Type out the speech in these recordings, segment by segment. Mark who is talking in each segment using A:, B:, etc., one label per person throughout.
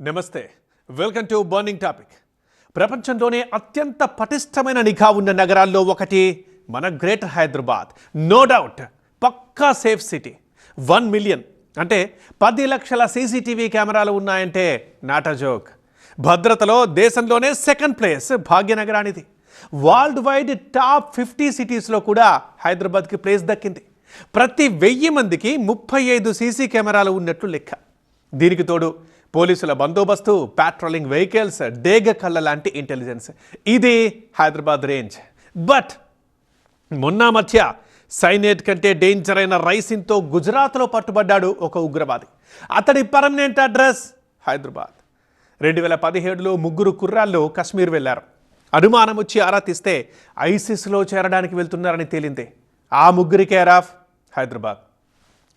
A: నమస్తే welcome to burning topic. ప్రపంచంలోనే అత్యంత పటిష్టమైన నిఘా ఉన్న నగరాల్లో ఒకటి మన గ్రేటర్ హైదరాబాద్. నో డౌట్ పక్కా సేఫ్ సిటీ. 1 మిలియన్ అంటే 10 లక్షల సీసీటీవీ కెమెరాలు ఉన్నాయంటే నాట్ అ జోక్. భద్రతలో దేశంలోనే సెకండ్ ప్లేస్ భాగ్యనగరానిది. వరల్డ్ వైడ్ టాప్ 50 సిటీస్లో కూడా హైదరాబాద్కి ప్లేస్ దక్కింది. ప్రతి 1000 మందికి 35 సీసీ కెమెరాలు ఉన్నట్లు లెక్క. దీనికి తోడు పోలీసుల బందోబస్తు, పాట్రోలింగ్ వెహికల్స్, డేగ కళ్ళ లాంటి ఇంటెలిజెన్స్. ఇది హైదరాబాద్ రేంజ్. బట్ మొన్న మధ్య సైనేట్ కంటే డేంజర్ అయిన రైసింగ్తో గుజరాత్లో పట్టుబడ్డాడు ఒక ఉగ్రవాది. అతడి పర్మనెంట్ అడ్రస్ హైదరాబాద్. 2017లో 3 కుర్రాళ్ళు కశ్మీర్ వెళ్లారు. అనుమానం వచ్చి ఆరా తీస్తే ఐసిస్లో చేరడానికి వెళ్తున్నారని తేలింది. ఆ 3 కేర్ ఆఫ్ హైదరాబాద్.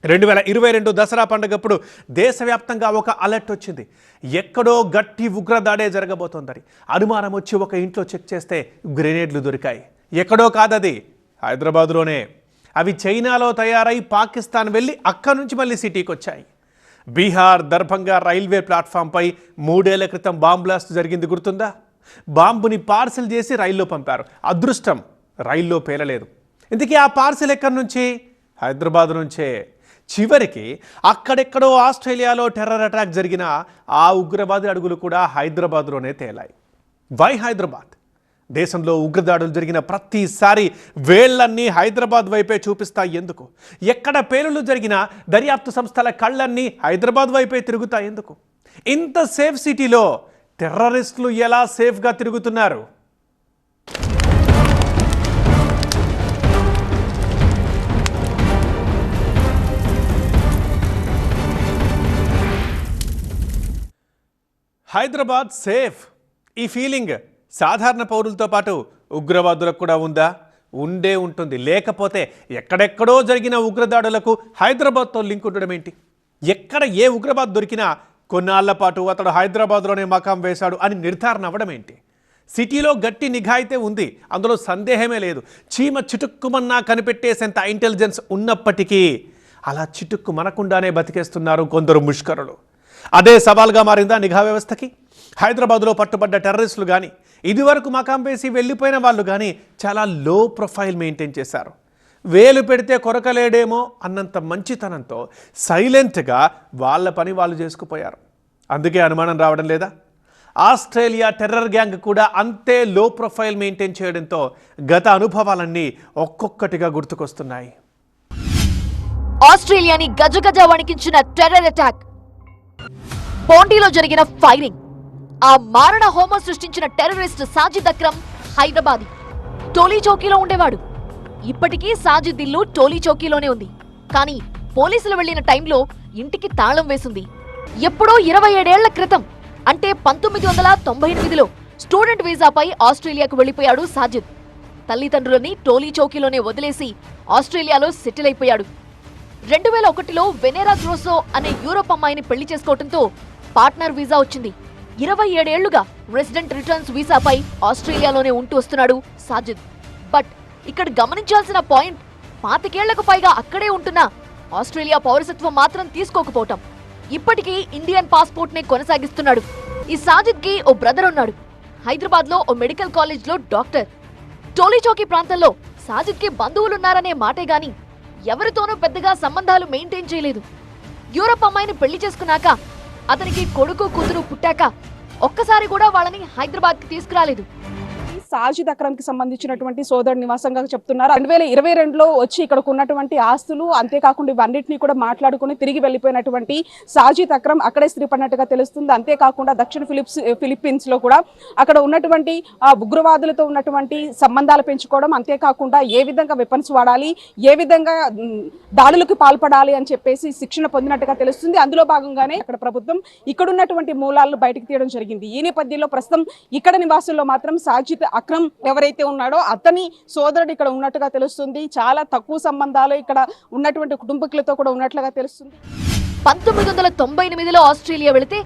A: 2022 దసరా పండుగప్పుడు దేశవ్యాప్తంగా ఒక అలర్ట్ వచ్చింది. ఎక్కడో గట్టి ఉగ్రదాడే జరగబోతోందని. అనుమానం వచ్చి ఒక ఇంట్లో చెక్ చేస్తే గ్రెనేడ్లు దొరికాయి. ఎక్కడో కాదది, హైదరాబాద్లోనే. అవి చైనాలో తయారై పాకిస్తాన్ వెళ్ళి అక్కడి నుంచి మళ్ళీ సిటీకి వచ్చాయి. బీహార్ దర్భంగా రైల్వే ప్లాట్ఫామ్పై 3 ఏళ్ల క్రితం బాంబ్ బ్లాస్ట్ జరిగింది, గుర్తుందా? బాంబుని పార్సిల్ చేసి రైల్లో పంపారు. అదృష్టం, రైల్లో పేలలేదు. ఇందుకే ఆ పార్సిల్ ఎక్కడి నుంచి? హైదరాబాద్ నుంచే. చివరికి అక్కడెక్కడో ఆస్ట్రేలియాలో టెర్రర్ అటాక్ జరిగిన ఆ ఉగ్రవాది అడుగులు కూడా హైదరాబాద్లోనే తేలాయి. వై హైదరాబాద్? దేశంలో ఉగ్రదాడులు జరిగిన ప్రతిసారి వేళ్లన్నీ హైదరాబాద్ వైపే చూపిస్తాయి ఎందుకు? ఎక్కడ పేలులు జరిగినా దర్యాప్తు సంస్థల కళ్ళన్నీ హైదరాబాద్ వైపే తిరుగుతాయి ఎందుకు? ఇంత సేఫ్ సిటీలో టెర్రరిస్టులు ఎలా సేఫ్గా తిరుగుతున్నారు? హైదరాబాద్ సేఫ్. ఈ ఫీలింగ్ సాధారణ పౌరులతో పాటు ఉగ్రవాదులకు కూడా ఉందా? ఉండే ఉంటుంది. లేకపోతే ఎక్కడెక్కడో జరిగిన ఉగ్రదాడులకు హైదరాబాద్తో లింక్ ఉండడం ఏంటి? ఎక్కడ ఏ ఉగ్రవాద్ దొరికినా కొన్నాళ్ల పాటు అతడు హైదరాబాద్లోనే మకాం వేశాడు అని నిర్ధారణ అవ్వడం ఏంటి? సిటీలో గట్టి నిఘా అయితే ఉంది, అందులో సందేహమే లేదు. చీమ చిటుక్కుమన్నా కనిపెట్టేసేంత ఇంటెలిజెన్స్ ఉన్నప్పటికీ అలా చిటుక్కు మనకుండానే బతికేస్తున్నారు కొందరు ముష్కరులు. అదే సవాల్గా మారిందా నిఘా వ్యవస్థకి? హైదరాబాద్లో పట్టుబడ్డ టెర్రరిస్టులు కానీ, ఇదివరకు మకాం వేసి వెళ్ళిపోయిన వాళ్ళు కానీ చాలా లో ప్రొఫైల్ మెయింటైన్ చేశారు. వేలు పెడితే కొరకలేడేమో అన్నంత మంచితనంతో సైలెంట్గా వాళ్ళ పని వాళ్ళు చేసుకుపోయారు. అందుకే అనుమానం రావడం లేదా? ఆస్ట్రేలియా టెర్రర్ గ్యాంగ్ కూడా అంతే లో ప్రొఫైల్ మెయింటైన్ చేయడంతో గత అనుభవాలన్నీ ఒక్కొక్కటిగా గుర్తుకొస్తున్నాయి.
B: ఆస్ట్రేలియాని గజగజ వణికించిన టెర్రర్ అటాక్, పోండిలో జరిగిన ఫైరింగ్, ఆ మారణ హోమం సృష్టించిన టెర్రరిస్ట్ సాజిద్ అక్రమ్ హైదరాబాదీ. టోలీ చౌకీలో ఉండేవాడు. ఇప్పటికీ సాజిద్ ఇల్లు టోలీ చౌకీలోనే ఉంది. కానీ పోలీసులు వెళ్లిన టైంలో ఇంటికి తాళం వేసింది. ఎప్పుడో 27 ఏళ్ల క్రితం, అంటే 1998లో స్టూడెంట్ వీసాపై ఆస్ట్రేలియాకు వెళ్లిపోయాడు సాజిద్. తల్లిదండ్రులని టోలీ చౌకీలోనే వదిలేసి ఆస్ట్రేలియాలో సెటిల్ అయిపోయాడు. 2001లో వెనెరా గ్రోసో అనే యూరోప్ అమ్మాయిని పెళ్లి చేసుకోవడంతో పార్ట్నర్ వీసా వచ్చింది. 27 ఏళ్లుగా రెసిడెంట్ రిటర్న్స్ వీసాపై ఆస్ట్రేలియాలోనే ఉంటూ వస్తున్నాడు సాజిద్. బట్ ఇక్కడ గమనించాల్సిన పాయింట్, 25 ఏళ్లకు పైగా అక్కడే ఉంటున్నా ఆస్ట్రేలియా పౌరసత్వం మాత్రం తీసుకోకపోవటం. ఇప్పటికీ ఇండియన్ పాస్పోర్ట్ నే కొనసాగిస్తున్నాడు. ఈ సాజిద్ కి ఓ బ్రదర్ ఉన్నాడు. హైదరాబాద్ లో ఓ మెడికల్ కాలేజ్ లో డాక్టర్. టోలీ చౌకీ ప్రాంతంలో సాజిద్ కి బంధువులున్నారనే మాటే గాని ఎవరితోనూ పెద్దగా సంబంధాలు మెయింటైన్ చేయలేదు. యూరప్ అమ్మాయిని పెళ్లి చేసుకున్నాక, అతనికి కొడుకు కూతురు పుట్టాక ఒక్కసారి కూడా వాళ్ళని హైదరాబాద్కి తీసుకురాలేదు.
C: సాజిద్ అక్రమ్ కి సంబంధించినటువంటి సోదరు నివాసంగా చెప్తున్నారు. 2022లో వచ్చి ఇక్కడకు ఉన్నటువంటి ఆస్తులు, అంతేకాకుండా ఇవన్నింటినీ కూడా మాట్లాడుకుని తిరిగి వెళ్లిపోయినటువంటి సాజిద్ అక్రమ్ అక్కడే స్థిరపడినట్టుగా తెలుస్తుంది. అంతేకాకుండా దక్షిణ ఫిలిప్పీన్స్ లో కూడా అక్కడ ఉన్నటువంటి ఉగ్రవాదులతో ఉన్నటువంటి సంబంధాలు పెంచుకోవడం, అంతేకాకుండా ఏ విధంగా వెపన్స్ వాడాలి, ఏ విధంగా దాడులకు పాల్పడాలి అని చెప్పేసి శిక్షణ పొందినట్టుగా తెలుస్తుంది. అందులో భాగంగానే అక్కడ ప్రభుత్వం ఇక్కడ ఉన్నటువంటి మూలాలను బయటకు తీయడం జరిగింది. ఈ నేపథ్యంలో ప్రస్తుతం ఇక్కడ నివాసుల్లో మాత్రం సాజిద్ అక్రమ్ ఎవరైతే ఉన్నాడో అతని సోదరుడు ఇక్కడ ఉన్నట్టుగా తెలుస్తుంది. చాలా తక్కువ సంబంధాలు ఇక్కడ ఉన్నటువంటి కుటుంబీకులతో కూడా ఉన్నట్లుగా తెలుస్తుంది.
B: 1998లో ఆస్ట్రేలియా వెళితే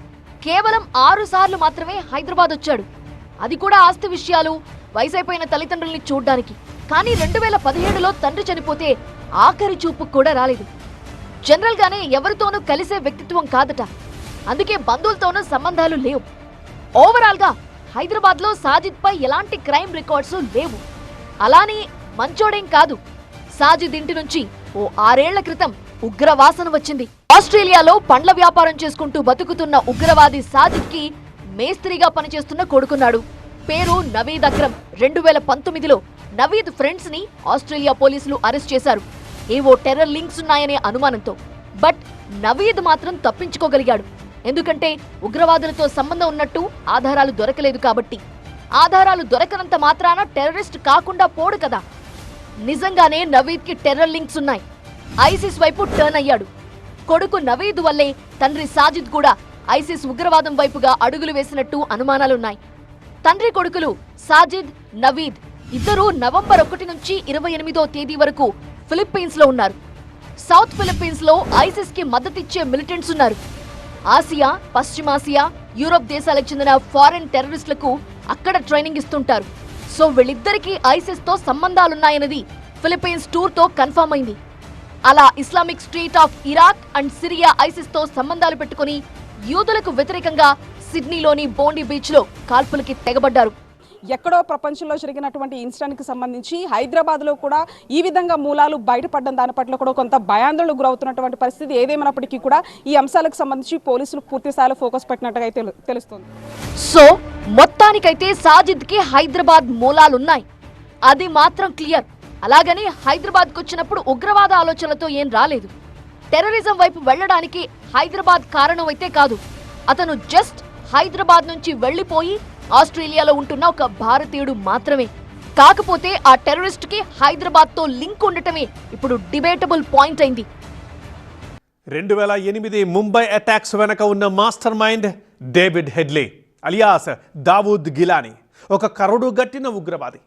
B: కేవలం 6 సార్లు మాత్రమే హైదరాబాద్ వచ్చాడు. అది కూడా ఆస్తి విషయాలు, వయసైపోయిన తల్లిదండ్రుల్ని చూడ్డానికి. కానీ 2017లో తండ్రి చనిపోతే ఆఖరి చూపు కూడా రాలేదు. జనరల్ గానే ఎవరితోనూ కలిసే వ్యక్తిత్వం కాదట. అందుకే బంధువులతోనూ సంబంధాలు లేవు. ఓవరాల్ గా హైదరాబాద్ లో సాజిద్ పై ఎలాంటి క్రైమ్ రికార్డ్స్ లేవు. అలానే మంచోడేం కాదు. సాజిద్ ఇంటి నుంచి ఓ 6 ఏళ్ల క్రితం ఉగ్రవాసన వచ్చింది. ఆస్ట్రేలియాలో పండ్ల వ్యాపారం చేసుకుంటూ బతుకుతున్న ఉగ్రవాది సాజిద్ కి మేస్త్రిగా పనిచేస్తున్న కొడుకున్నాడు. పేరు నవీద్ అక్రమ్. 2019లో నవీద్ ఫ్రెండ్స్ ని ఆస్ట్రేలియా పోలీసులు అరెస్ట్ చేశారు, ఏవో టెర్రర్ లింక్స్ ఉన్నాయనే అనుమానంతో. బట్ నవీద్ మాత్రం తప్పించుకోగలిగాడు. ఎందుకంటే ఉగ్రవాదులతో సంబంధం ఉన్నట్టు ఆధారాలు దొరకలేదు కాబట్టి. ఆధారాలు దొరకనంత మాత్రాన టెర్రరిస్ట్ కాకుండా పోడు కదా. నిజంగానే నవీద్ కి టెర్రర్ లింక్స్ ఉన్నాయి. ఐసిస్ వైపు టర్న్ అయ్యాడు. కొడుకు నవీద్ వల్లే తండ్రి సాజిద్ కూడా ఐసిస్ ఉగ్రవాదం వైపుగా అడుగులు వేసినట్టు అనుమానాలున్నాయి. తండ్రి కొడుకులు సాజిద్, నవీద్ ఇద్దరూ నవంబర్ 1 నుంచి 28వ తేదీ వరకు ఫిలిప్పీన్స్ లో ఉన్నారు. సౌత్ ఫిలిప్పీన్స్ లో ఐసిస్ కి మద్దతిచ్చే మిలిటెంట్స్ ఉన్నారు. ఆసియా, పశ్చిమాసియా, యూరోప్ దేశాలకు చెందిన ఫారెన్ టెర్రరిస్టులకు అక్కడ ట్రైనింగ్ ఇస్తుంటారు. సో వీళ్ళిద్దరికీ ఐసిస్ తో సంబంధాలున్నాయన్నది ఫిలిప్పీన్స్ టూర్ తో కన్ఫర్మ్ అయింది. అలా Islamic state of Iraq and Syria ISIS తో సంబంధాలు పెట్టుకుని యూదులకు వ్యతిరేకంగా సిడ్నీలోని బోండీ బీచ్ లో కాల్పులకి తెగబడ్డారు.
C: ఎక్కడో ప్రపంచంలో జరిగినటువంటి ఇన్సిడెంట్ కి సంబంధించి హైదరాబాద్ లో కూడా ఈ విధంగా మూలాలు బయటపడడం దాని పట్ల కూడా కొంత భయాందోళనకు గురవుతున్నటువంటి పరిస్థితి. ఏదేమైనప్పటికీ కూడా ఈ అంశాలకు సంబంధించి పోలీసులు పూర్తి స్థాయిలో ఫోకస్ పెట్టినట్టుగా తెలుస్తుంది.
B: సో మొత్తానికైతే సాజిద్ కి హైదరాబాద్ మూలాలున్నాయి, అది మాత్రం క్లియర్. అలాగని హైదరాబాద్ కు వచ్చినప్పుడు ఉగ్రవాద ఆలోచనలతో ఏం రాలేదు. టెర్రరిజం వైపు వెళ్లడానికి హైదరాబాద్ కారణం అయితే కాదు. అతను జస్ట్ హైదరాబాద్ నుంచి వెళ్లిపోయి ఆస్ట్రేలియాలో ఉంటున్న ఒక భారతీయుడు మాత్రమే. కాకపోతే ఆ టెర్రరిస్ట్ కి హైదరాబాద్ తో లింక్ ఉండటమే ఇప్పుడు డిబేటబుల్ పాయింట్ అయింది.
A: 2008 ముంబై అటాక్స్ వెనక ఉన్న master mind David Headley alias Dawood Geelani, ఒక కరుడు గట్టిన ఉగ్రవాది.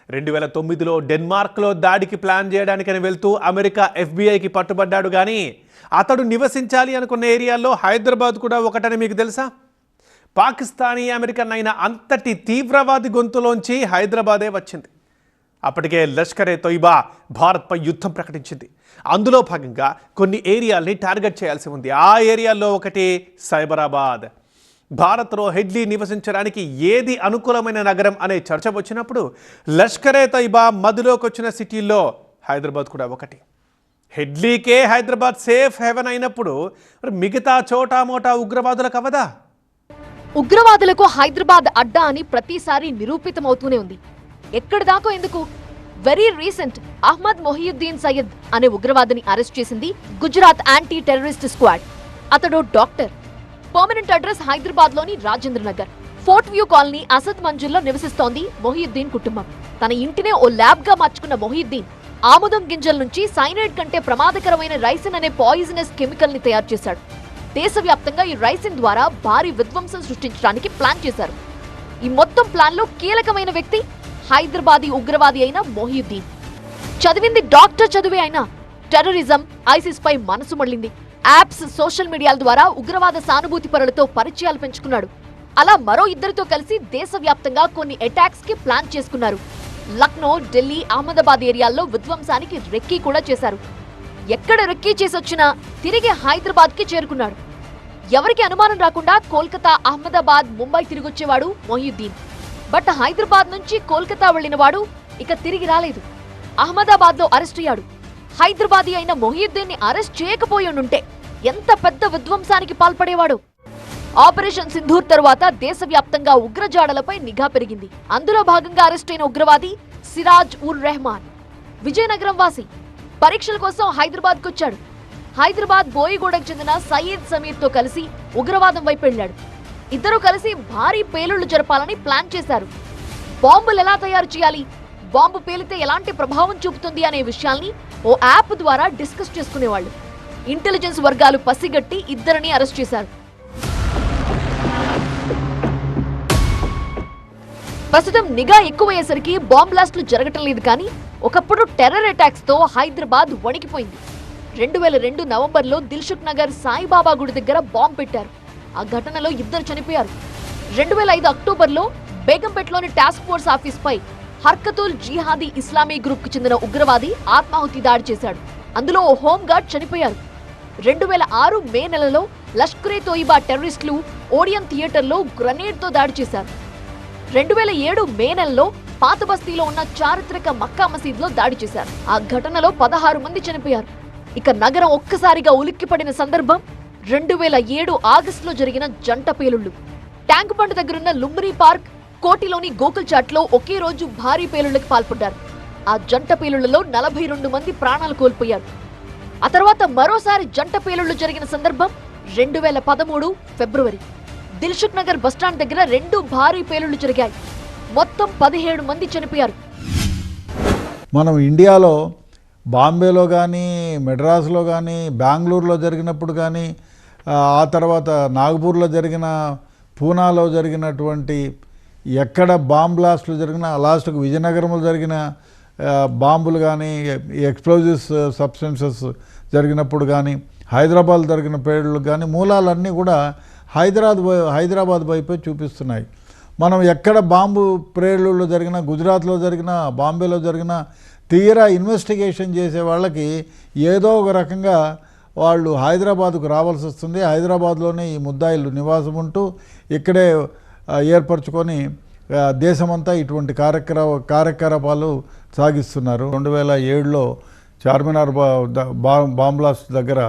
A: 2009లో డెన్మార్క్లో దాడికి ప్లాన్ చేయడానికని వెళ్తూ అమెరికా FBI కి పట్టుబడ్డాడు. కానీ అతడు నివసించాలి అనుకున్న ఏరియాల్లో హైదరాబాద్ కూడా ఒకటని మీకు తెలుసా? పాకిస్తానీ అమెరికన్ అయిన అంతటి తీవ్రవాది గొంతులోంచి హైదరాబాదే వచ్చింది. అప్పటికే లష్కరే తొయిబా భారత్పై యుద్ధం ప్రకటించింది. అందులో భాగంగా కొన్ని ఏరియాల్ని టార్గెట్ చేయాల్సి ఉంది. ఆ ఏరియాల్లో ఒకటి సైబరాబాద్. భారత్లో హెడ్లీ నివసించడానికి ఏది అనుకూలమైన నగరం అనే చర్చ వచ్చినప్పుడు లష్కరే తొయిబా మదిలోకి వచ్చిన సిటీల్లో హైదరాబాద్ కూడా ఒకటి. హెడ్లీకే హైదరాబాద్ సేఫ్ హెవెన్ అయినప్పుడు మిగతా చోటా మోటా ఉగ్రవాదులకు అవదా?
B: ఉగ్రవాదులకు హైదరాబాద్ అడ్డా అని ప్రతిసారి నిరూపితమవుతూనే ఉంది. ఎక్కడిదాకో ఎందుకు, వెరీ రీసెంట్ అహ్మద్ మొహియుద్దీన్ సయ్యద్ అనే ఉగ్రవాదిని అరెస్ట్ చేసింది గుజరాత్ యాంటీ టెర్రరిస్ట్ స్క్వాడ్. అతడు డాక్టర్. పర్మనెంట్ అడ్రస్ హైదరాబాద్ లోని Rajendra Nagar fort view colony Asad మంజిల్లో నివసిస్తోంది మొహియుద్దీన్ కుటుంబం. తన ఇంటినే ఓ ల్యాబ్ గా మార్చుకున్న మొహియుద్దీన్ ఆముదం గింజల నుంచి సైనైడ్ కంటే ప్రమాదకరమైన రైసిన్ అనే పాయిజనస్ కెమికల్ ని తయారు చేశాడు. దేశవ్యాప్తంగా ఈ రైసిన్ ద్వారా భారీ విధ్వంసం సృష్టించడానికి ప్లాన్ చేశారు. ఈ మొత్తం ప్లాన్ లో కీలకమైన వ్యక్తి హైదరాబాదీ ఉగ్రవాది అయిన మొహియుద్దీన్. చదివింది డాక్టర్ చదువే అయినా టెర్రరిజం, ఐసిస్ పై మనసు మళ్లింది. యాప్స్, సోషల్ మీడియాల ద్వారా ఉగ్రవాద సానుభూతి పరులతో పరిచయాలు పెంచుకున్నాడు. అలా మరో ఇద్దరితో కలిసి దేశవ్యాప్తంగా కొన్ని అటాక్స్ కి ప్లాన్ చేసుకున్నారు. లక్నో, ఢిల్లీ, అహ్మదాబాద్ ఏరియాల్లో విధ్వంసానికి రెక్కీ కూడా చేశారు. ఎక్కడ రెక్కీ చేసొచ్చినా తిరిగి హైదరాబాద్ కి చేరుకున్నాడు. ఎవరికి అనుమానం రాకుండా కోల్కతా, అహ్మదాబాద్, ముంబై తిరిగొచ్చేవాడు మొహియుద్దీన్. బట్ హైదరాబాద్ నుంచి కోల్కతా వెళ్లినవాడు ఇక తిరిగి రాలేదు. అహ్మదాబాద్ లో అరెస్ట్ అయ్యాడు. హైదరాబాదీ అయిన మొహియుద్దీన్ ని అరెస్ట్ చేయకపోయి ఉంటే ఎంత పెద్ద విధ్వంసానికి పాల్పడేవాడు. ఆపరేషన్ సింధూర్ తరువాత దేశవ్యాప్తంగా ఉగ్రజాడలపై నిఘా పెరిగింది. అందులో భాగంగా అరెస్ట్ అయిన ఉగ్రవాది సిరాజ్ ఉర్ రెహమాన్ విజయనగరం వాసి. పరీక్షల కోసం హైదరాబాద్ కు వచ్చాడు. హైదరాబాద్ బోయిగూడకు చెందిన సయీద్ సమీర్ తో కలిసి ఉగ్రవాదం వైపు వెళ్లాడు. ఇద్దరు కలిసి భారీ పేలుళ్లు జరపాలని ప్లాన్ చేశారు. బాంబులు ఎలా తయారు చేయాలి, బాంబు పేలితే ఎలాంటి ప్రభావం చూపుతుంది అనే విషయాల్ని ఓ యాప్ ద్వారా డిస్కస్ చేసుకునేవాళ్లు. ఇంటెలిజెన్స్ వర్గాలు పసిగట్టి ఇద్దరిని అరెస్ట్ చేశారు. ప్రస్తుతం నిఘా ఎక్కువయ్యేసరికి బాంబ్ బ్లాస్టులు జరగటం లేదు. కానీ ఒకప్పుడు టెర్రర్ అటాక్స్ తో హైదరాబాద్ వణికిపోయింది. 2002 నవంబర్లో దిల్సుఖ్ నగర్ సాయిబాబా గుడి దగ్గర బాంబు పెట్టారు. ఆ ఘటనలో ఇద్దరు చనిపోయారు. 2005 అక్టోబర్లో బేగంపేటలోని టాస్క్ ఫోర్స్ ఆఫీస్ పై హర్కతుల్ జిహాదీ ఇస్లామీ గ్రూప్ కు చెందిన ఉగ్రవాది ఆత్మాహుతి దాడి చేశాడు. అందులో ఓ హోంగార్డ్ చనిపోయారు. 2006 మే నెలలో లష్కరే తోయిబా టెర్రరిస్టులు ఓడియన్ థియేటర్లో గ్రెనేడ్తో దాడి చేశారు. 2007 మే నెలలో పాత బస్తీలో ఉన్న చారిత్రక మక్కా మసీద్లో దాడి చేశారు. ఆ ఘటనలో 16 మంది చనిపోయారు. ఇక నగరం ఒక్కసారిగా ఉలిక్కిపడిన సందర్భం 2007 ఆగస్టులో జరిగిన జంట పేలుళ్లు. ట్యాంక్ బండ్ దగ్గరున్న లుంబిని పార్క్, కోటిలోని గోకుల్ చాట్లో ఒకే రోజు భారీ పేలుళ్లకు పాల్పడ్డారు. ఆ జంట పేలుళ్లలో 42 మంది ప్రాణాలు కోల్పోయారు. ఆ తర్వాత మరోసారి జంట పేలుళ్లు జరిగిన సందర్భం 2013 ఫిబ్రవరి. దిల్సుఖ్ నగర్ బస్టాండ్ దగ్గర 2 భారీ పేలుళ్లు జరిగాయి. మొత్తం 17 మంది చనిపోయారు.
D: మనం ఇండియాలో బాంబేలో కానీ, మెడ్రాస్లో కానీ, బెంగళూరులో జరిగినప్పుడు కానీ, ఆ తర్వాత నాగపూర్లో జరిగిన, పూనాలో జరిగినటువంటి ఎక్కడ బాంబ్ బ్లాస్టులు జరిగినా, లాస్ట్కు విజయనగరంలో జరిగిన బాంబులు కానీ, ఎక్స్ప్లోజివ్స్ సబ్స్టెన్సెస్ జరిగినప్పుడు కానీ, హైదరాబాద్ జరిగిన పేలుళ్ళు కానీ, మూలాలన్నీ కూడా హైదరాబాద్ వైపే చూపిస్తున్నాయి. మనం ఎక్కడ బాంబు పేలుళ్ళు జరిగినా, గుజరాత్లో జరిగినా, బాంబేలో జరిగినా, తీరా ఇన్వెస్టిగేషన్ చేసే వాళ్ళకి ఏదో ఒక రకంగా వాళ్ళు హైదరాబాద్కు రావాల్సి వస్తుంది. హైదరాబాద్లోనే ఈ ముద్దాయిలు నివాసం ఉంటూ ఇక్కడే ఏర్పరచుకొని దేశమంతా ఇటువంటి కార్యకలాపాలు సాగిస్తున్నారు. 2007లో చార్మినార్ బాంబ్ బ్లాస్ట్ దగ్గర,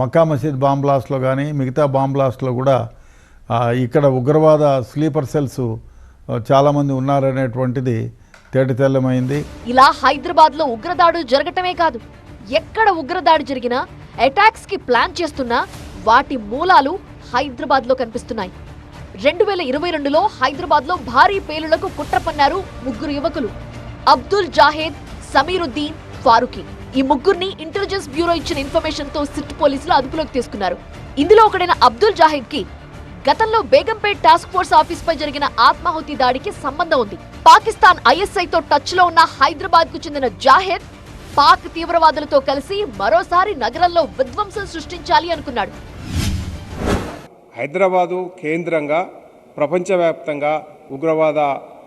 D: మక్కా మసీద్ బాంబ్ బ్లాస్ట్లో కానీ, మిగతా బాంబ్ బ్లాస్ట్లో కూడా ఇక్కడ ఉగ్రవాద స్లీపర్ సెల్స్ చాలామంది ఉన్నారనేటువంటిది తేటతెల్లమైంది.
B: ఇలా హైదరాబాద్ లో ఉగ్రదాడులు జరగటమే కాదు, ఎక్కడ ఉగ్రదాడి జరిగినా, అటాక్స్ కి ప్లాన్ చేస్తున్నా వాటి మూలాలు హైదరాబాద్ లో కనిపిస్తున్నాయి. 2022లో హైదరాబాద్ లో భారీ పేలుళ్లకు కుట్ర పన్నారు 3 యువకులు. అబ్దుల్ జాహేద్, సమీరుద్దీన్, ఫారూఖీ. ఈ ముగ్గురిని ఇంటెలిజెన్స్ బ్యూరో ఇచ్చిన ఇన్ఫర్మేషన్ తో సిట్ పోలీసులు అదుపులోకి తీసుకున్నారు. ఇందులో ఒకడైన అబ్దుల్ జాహేద్ కి గతంలో బేగంపేట్ టాస్క్ ఫోర్స్ ఆఫీస్ పై జరిగిన ఆత్మాహుతి దాడికి సంబంధం ఉంది. పాకిస్తాన్ ISI తో టచ్ లో ఉన్న హైదరాబాద్ కు చెందిన జాహేద్ పాక్ తీవ్రవాదులతో కలిసి మరోసారి నగరంలో విధ్వంసం సృష్టించాలి అనుకున్నాడు.
E: హైదరాబాదు కేంద్రంగా ప్రపంచవ్యాప్తంగా ఉగ్రవాద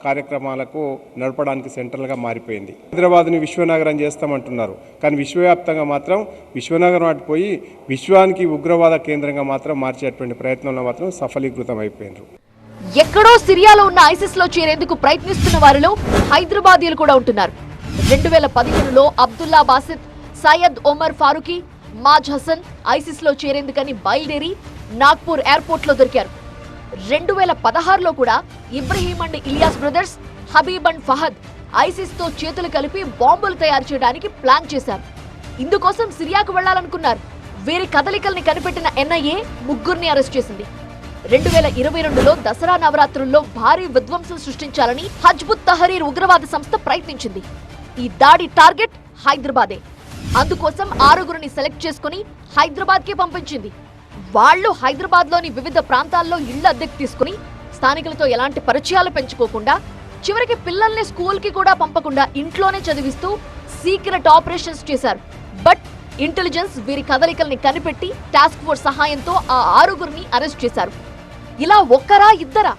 E: కార్యక్రమాలకు నడపడానికి సెంట్రల్గా మారిపోయింది. హైదరాబాద్ని విశ్వనగరం చేస్తామంటున్నారు, కానీ విశ్వవ్యాప్తంగా మాత్రం విశ్వనగరం అటుపోయి విశ్వానికి ఉగ్రవాద కేంద్రంగా మాత్రం మార్చేటువంటి ప్రయత్నంలో మాత్రం సఫలీకృతం అయిపోయినారు.
B: ఎక్కడో సిరియాలో ఉన్న ఐసిస్ లో చేరేందుకు ప్రయత్నిస్తున్న వారిలో హైదరాబాదీయులు కూడా ఉంటున్నారు. 2015లో అబ్దుల్లా బాసిత్, సయ్యద్ ఒమర్ ఫారూఖీ, మాజ్ హసన్ ఐసిస్ లో చేరేందుకని బయలుదేరి నాగ్పూర్ ఎయిర్పోర్ట్ లో దొరికారు. 2016లో కూడా Ibrahim and Ilyas brothers, Habib and Fahad ISIS తో చేతులు కలిపి బాంబులు తయారు చేయడానికి ప్లాన్ చేశారు. ఇందుకోసం సిరియాకు వెళ్లాలనుకున్నారు. వీరి కదలికల్ని కనిపెట్టిన NIA ముగ్గురిని అరెస్ట్ చేసింది. 2022లో దసరా నవరాత్రుల్లో భారీ విధ్వంసం సృష్టించాలని హజ్బుత్ తహరీర్ ఉగ్రవాద సంస్థ ప్రయత్నించింది. ఈ దాడి టార్గెట్ హైదరాబాదే. అందుకోసం 6గురిని సెలెక్ట్ చేసుకుని హైదరాబాద్ కి పంపించింది. వాళ్లు హైదరాబాద్ లోని వివిధ ప్రాంతాల్లో ఇళ్ల అద్దెకు తీసుకుని స్థానికులతో ఎలాంటి పరిచయాలు పెంచుకోకుండా, చివరికి పిల్లల్ని స్కూల్ కి కూడా పంపకుండా ఇంట్లోనే చదివిస్తూ సీక్రెట్ ఆపరేషన్స్ చేశారు. బట్ ఇంటెలిజెన్స్ వీరి కదలికల్ని కనిపెట్టి టాస్క్ ఫోర్స్ సహాయంతో ఆ 6గురిని అరెస్ట్ చేశారు. ఇలా ఒక్కరా ఇద్దరా,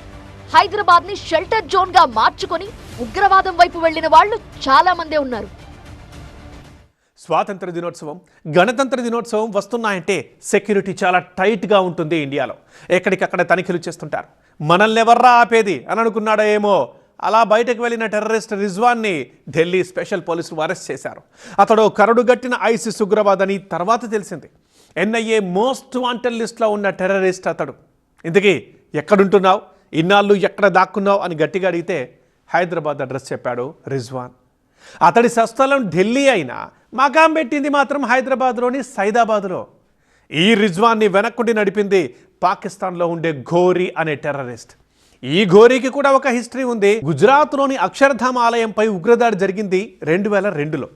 B: హైదరాబాద్ ని షెల్టర్ జోన్ గా మార్చుకొని ఉగ్రవాదం వైపు వెళ్లిన వాళ్ళు చాలా మందే ఉన్నారు.
A: స్వాతంత్ర దినోత్సవం, గణతంత్ర దినోత్సవం వస్తున్నాయంటే సెక్యూరిటీ చాలా టైట్గా ఉంటుంది ఇండియాలో. ఎక్కడికక్కడ తనిఖీలు చేస్తుంటారు. మనల్ని ఎవర్రా ఆపేది అని అనుకున్నాడో ఏమో, అలా బయటకు వెళ్లిన టెర్రరిస్ట్ రిజ్వాన్ని ఢిల్లీ స్పెషల్ పోలీసులు అరెస్ట్ చేశారు. అతడు కరడుగట్టిన ఐసిస్ ఉగ్రవాదని తర్వాత తెలిసింది. NIA మోస్ట్ వాంటెడ్ లిస్ట్లో ఉన్న టెర్రరిస్ట్ అతడు. ఇంతకీ ఎక్కడుంటున్నావు, ఇన్నాళ్ళు ఎక్కడ దాక్కున్నావు అని గట్టిగా అడిగితే హైదరాబాద్ అడ్రస్ చెప్పాడు రిజ్వాన్. అతడి స్వస్థలం ఢిల్లీ అయినా మకాం పెట్టింది మాత్రం హైదరాబాద్లోని సైదాబాద్లో. ఈ రిజ్వాన్ని వెనక్కుండి నడిపింది పాకిస్తాన్లో ఉండే ఘోరీ అనే టెర్రరిస్ట్. ఈ ఘోరీకి కూడా ఒక హిస్టరీ ఉంది. గుజరాత్లోని అక్షర్ధామ్ ఆలయంపై ఉగ్రదాడి జరిగింది 2002లో.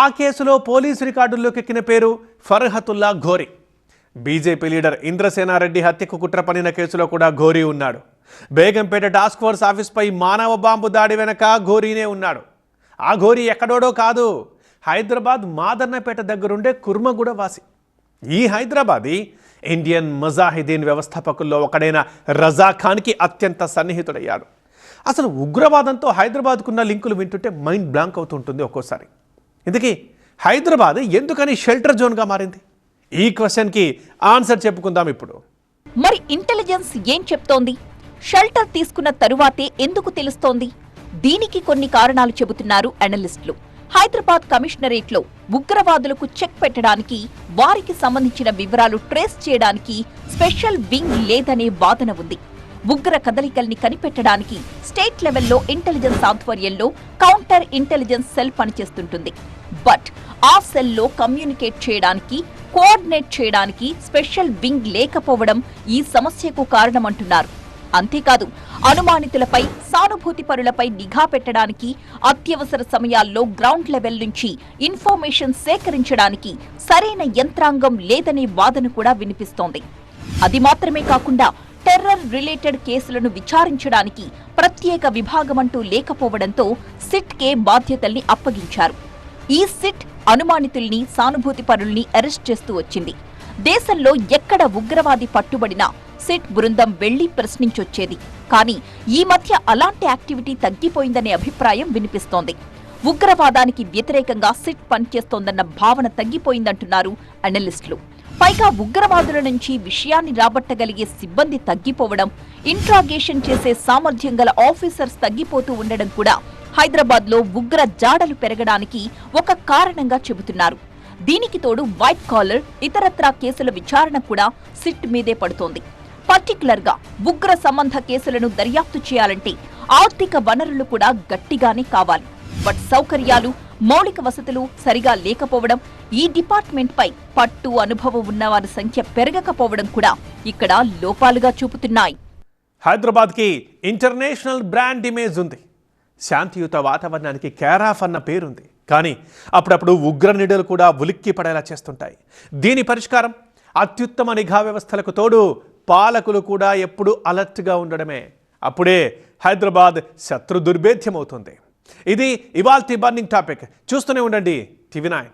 A: ఆ కేసులో పోలీసు రికార్డుల్లోకి ఎక్కిన పేరు ఫర్హతుల్లా ఘోరీ. బీజేపీ లీడర్ ఇంద్రసేనారెడ్డి హత్యకు కుట్ర పన్నిన కేసులో కూడా ఘోరీ ఉన్నాడు. బేగంపేట టాస్క్ ఫోర్స్ ఆఫీస్పై మానవ బాంబు దాడి వెనక ఘోరీనే ఉన్నాడు. ఆ ఘోరీ ఎక్కడోడో కాదు, హైదరాబాద్ మాదన్నపేట దగ్గరుండే కుర్మగూడ వాసి. ఈ హైదరాబాదీ ఇండియన్ ముజాహిదీన్ వ్యవస్థాపకుల్లో ఒకడైన రజా ఖాన్కి అత్యంత సన్నిహితుడయ్యాడు. అసలు ఉగ్రవాదంతో హైదరాబాద్కున్న లింకులు వింటుంటే మైండ్ బ్లాంక్ అవుతుంటుంది ఒక్కోసారి. ఇందుకీ హైదరాబాద్ ఎందుకని షెల్టర్ జోన్గా మారింది? ఈ క్వశ్చన్కి ఆన్సర్ చెప్పుకుందాం ఇప్పుడు.
F: మరి ఇంటెలిజెన్స్ ఏం చెప్తోంది? షెల్టర్ తీసుకున్న తరువాతే ఎందుకు తెలుస్తోంది? దీనికి కొన్ని కారణాలు చెబుతున్నారు అనలిస్టులు. హైదరాబాద్ కమిషనరేట్లో ఉగ్రవాదులకు చెక్ పెట్టడానికి, వారికి సంబంధించిన వివరాలు ట్రేస్ చేయడానికి స్పెషల్ వింగ్ లేదనే వాదన ఉంది. ఉగ్ర కదలికల్ని కనిపెట్టడానికి స్టేట్ లెవెల్లో ఇంటెలిజెన్స్ ఆధ్వర్యంలో కౌంటర్ ఇంటెలిజెన్స్ సెల్ పనిచేస్తుంటుంది. బట్ ఆ సెల్లో కమ్యూనికేట్ చేయడానికి, కోఆర్డినేట్ చేయడానికి స్పెషల్ వింగ్ లేకపోవడం ఈ సమస్యకు కారణమంటున్నారు. అంతేకాదు, అనుమానితులపై, సానుభూతి పరులపై నిఘా పెట్టడానికి, అత్యవసర సమయాల్లో గ్రౌండ్ లెవెల్ నుంచి ఇన్ఫర్మేషన్ సేకరించడానికి సరైన యంత్రాంగం లేదనే వాదన కూడా వినిపిస్తోంది. అది మాత్రమే కాకుండా టెర్రర్ రిలేటెడ్ కేసులను విచారించడానికి ప్రత్యేక విభాగమంటూ లేకపోవడంతో సిట్కే బాధ్యతల్ని అప్పగించారు. ఈ సిట్ అనుమానితుల్ని, సానుభూతి పరుల్ని అరెస్ట్ చేస్తూ వచ్చింది. దేశంలో ఎక్కడ ఉగ్రవాది పట్టుబడినా సిట్ బృందం వెళ్లి ప్రశ్నించొచ్చేది. కానీ ఈ మధ్య అలాంటి యాక్టివిటీ తగ్గిపోయిందనే అభిప్రాయం వినిపిస్తోంది. ఉగ్రవాదానికి వ్యతిరేకంగా సిట్ పనిచేస్తోందన్న భావన తగ్గిపోయిందంటున్నారు అనలిస్టులు. పైగా ఉగ్రవాదుల నుంచి విషయాన్ని రాబట్టగలిగే సిబ్బంది తగ్గిపోవడం, ఇంట్రాగేషన్ చేసే సామర్థ్యం గల ఆఫీసర్స్ తగ్గిపోతూ ఉండడం కూడా హైదరాబాద్లో ఉగ్ర జాడలు పెరగడానికి ఒక కారణంగా చెబుతున్నారు. దీనికి తోడు వైట్ కాలర్, ఇతరత్రా కేసుల విచారణ కూడా సిట్ మీదే పడుతోంది. పర్టికులర్ గా ఉగ్ర సంబంధ కేసులను దర్యాప్తు చేయాలంటే ఆర్థిక వనరులు కూడా గట్టిగానే కావాలి. బట్ సౌకర్యాలు, మౌలిక వసతులు సరిగా లేకపోవడం, ఈ డిపార్ట్మెంట్ పై పట్టు, అనుభవం ఉన్నవారి సంఖ్య పెరగకపోవడం కూడా ఇక్కడ లోపాలుగా చూపుతున్నాయి.
A: హైదరాబాద్కి ఇంటర్నేషనల్ బ్రాండ్ ఇమేజ్ ఉంది. శాంతియుత వాతావరణానికి కేరాఫ్ అన్న పేరుంది. కానీ అప్పుడప్పుడు ఉగ్ర నిడులు కూడా ఉలిక్కి పడేలా చేస్తుంటాయి. దీని పరిష్కారం అత్యుత్తమ నిఘా వ్యవస్థలకు తోడు పాలకులు కూడా ఎప్పుడూ అలర్ట్గా ఉండడమే. అప్పుడే హైదరాబాద్ శత్రు దుర్భేద్యమవుతుంది. ఇది ఇవాల్టి బర్నింగ్ టాపిక్. చూస్తూనే ఉండండి TV9.